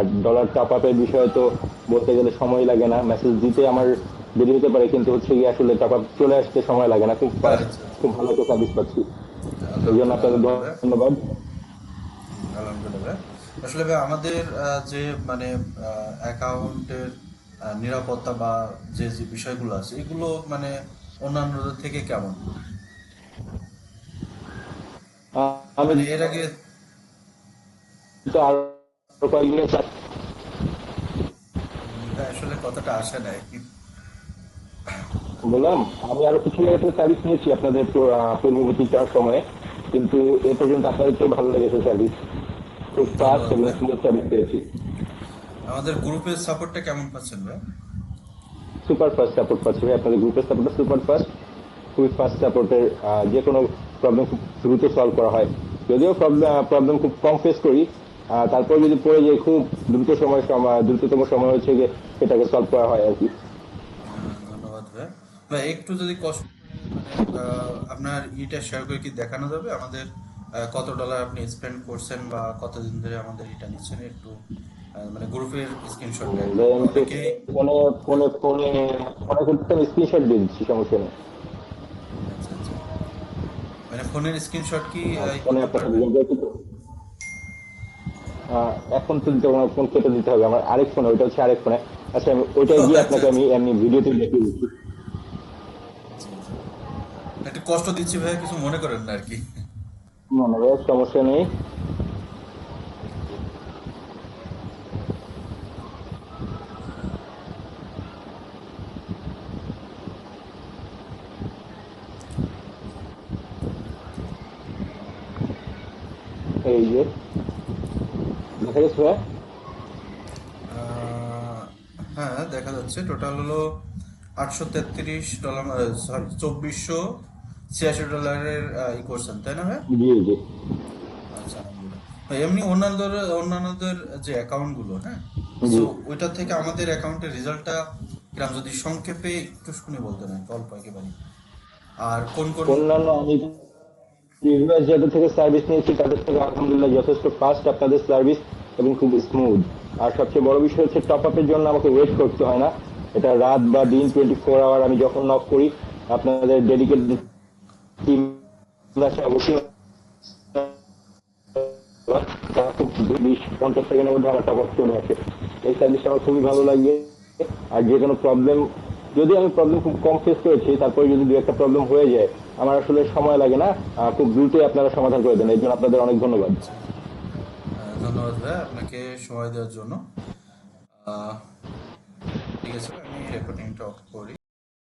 আর dollar top আপের বিষয়ে তো বলতে গেলে সময় লাগে না, মেসেজ দিতে আমার দেরি হতে পারে, কিন্তু হচ্ছে গিয়ে আসলে টপ আপ চলে আসতে সময় লাগে না, খুব ফাস্ট, আচ্ছা আচ্ছা। খুব ভালো একটা সার্ভিস পাচ্ছি। এই জন্য আলহামদুলিল্লাহ, আপনাদের আলহামদুলিল্লাহ। ধন্যবাদ। আলহামদুলিল্লাহ। আসলে ভাই আমাদের যে মানে অ্যাকাউন্টের নিরাপত্তা বা যে যে বিষয়গুলো আছে এগুলো মানে অন্যান্যদের থেকে কেমন? আমি মানে এর আগে তো আরো কয়েকদিন ভাই আসলে কথাটা আসে নাই। বললাম, আমি আরো কিছু একটা সার্ভিস নিয়েছি আপনাদের পূর্ববর্তী চার সময়ে, কিন্তু এ পর্যন্ত আপনাদের তো ভালো লেগেছে সার্ভিস, খুব ফাস্ট ধন্যবাদ এবং ভাই। স্মুথ সার্ভিস পেয়েছি। আমাদের গ্রুপের সাপোর্টটা কেমন পাচ্ছেন ভাই? সুপার ফাস্ট সাপোর্ট পাচ্ছি ভাই, আপনাদের গ্রুপের সাপোর্টটা সুপার ফাস্ট, খুবই ফাস্ট সাপোর্টের। যে কোনো প্রবলেম খুব দ্রুত সলভ করা হয়, যদিও প্রবলেম খুব কম ফেস করি, তারপর যদি পড়ে যায় খুব দ্রুততম সময় হচ্ছে গিয়ে সেটাকে সলভ করা হয় আর কি। ধন্যবাদ ভাই। ভাই একটু যদি কষ্ট করে মানে আপনার ইটা শেয়ার করে কি দেখানো যাবে আমাদের কত ডলার আপনি স্পেন্ড করছেন বা কতদিন ধরে আমাদের এটা নিচ্ছেন একটু মানে গ্রুপের স্ক্রিনশটটা আর কি আমি তো অনেকেই। ফোনে ফোনে ফোনে ফোনে করতে আমি স্ক্রিনশট দিয়ে দিচ্ছি, সমস্যা নেই। আচ্ছা আচ্ছা, মানে ফোনের স্ক্রিনশট কি ফোনে করতে আপনার সাথে পারবেন? যোগাযোগ করতে এখন তো দিতে পারবো না, ফোন কেটে দিতে হবে, আমার আরেক ফোনে, ওইটা হচ্ছে আরেক ফোনে। আচ্ছা, আমি ওইটাই গিয়ে আচ্ছা আপনাকে আচ্ছা আমি এমনি ভিডিওতে দেখিয়ে দিচ্ছি। জি জি, একটু কষ্ট দিচ্ছি ভাই, কিছু মনে করেন না আর কি। মনে হয় সমস্যা নেই। এই যে দেখা গেছে ভাইয়া। আহ, হ্যাঁ দেখা যাচ্ছে টোটাল হলো $833, সরি $2486 ই করছেন তাই না ভাই? জি জি আচ্ছা আলহামদুলিল্লাহ ভাই। এমনি অন্যান্যদের যে অ্যাকাউন্ট গুলো, হ্যাঁ, জি। সো ওইটা থেকে আমাদের অ্যাকাউন্টের রেজাল্টটা কিরকম যদি সংক্ষেপে একটু শুনে বলতেন আর কি, অল্প একেবারে। আর কোন কোন অন্যান্য আমি প্রিভিয়াস যাদের থেকে সার্ভিস নিয়েছি তাদের থেকে আলহামদুলিল্লাহ যথেষ্ট ফাস্ট আপনাদের সার্ভিস, এবং খুব স্মুথ। আর সবচেয়ে বড় বিষয় হচ্ছে টপ আপের জন্য আমাকে ওয়েট করতে হয় না, এটা রাত বা দিন 24 আওয়ার আমি যখন নক করি আপনাদের ডেডিকেটেড টিম অবশ্যই তারা খুব 20-50 সেকেন্ডের মধ্যে আমার টপ আপ চলে আসে। এই সার্ভিসটা আমার খুবই ভালো লাগে। আর যে কোনো প্রবলেম, যদি আমি প্রবলেম খুব কম ফেস করেছি, তারপরে যদি দু একটা প্রবলেম হয়ে যায়, আমার আসলে সময় লাগে না, খুব দ্রুতই আপনারা সমাধান করে দেন, এর জন্য আপনাদের অনেক ধন্যবাদ। জি জি, ধন্যবাদ ভাই আপনাকে সময় দেওয়ার জন্য। আহ, ঠিক আছে ভাই, আমি রেকর্ডিংটা অফ করি।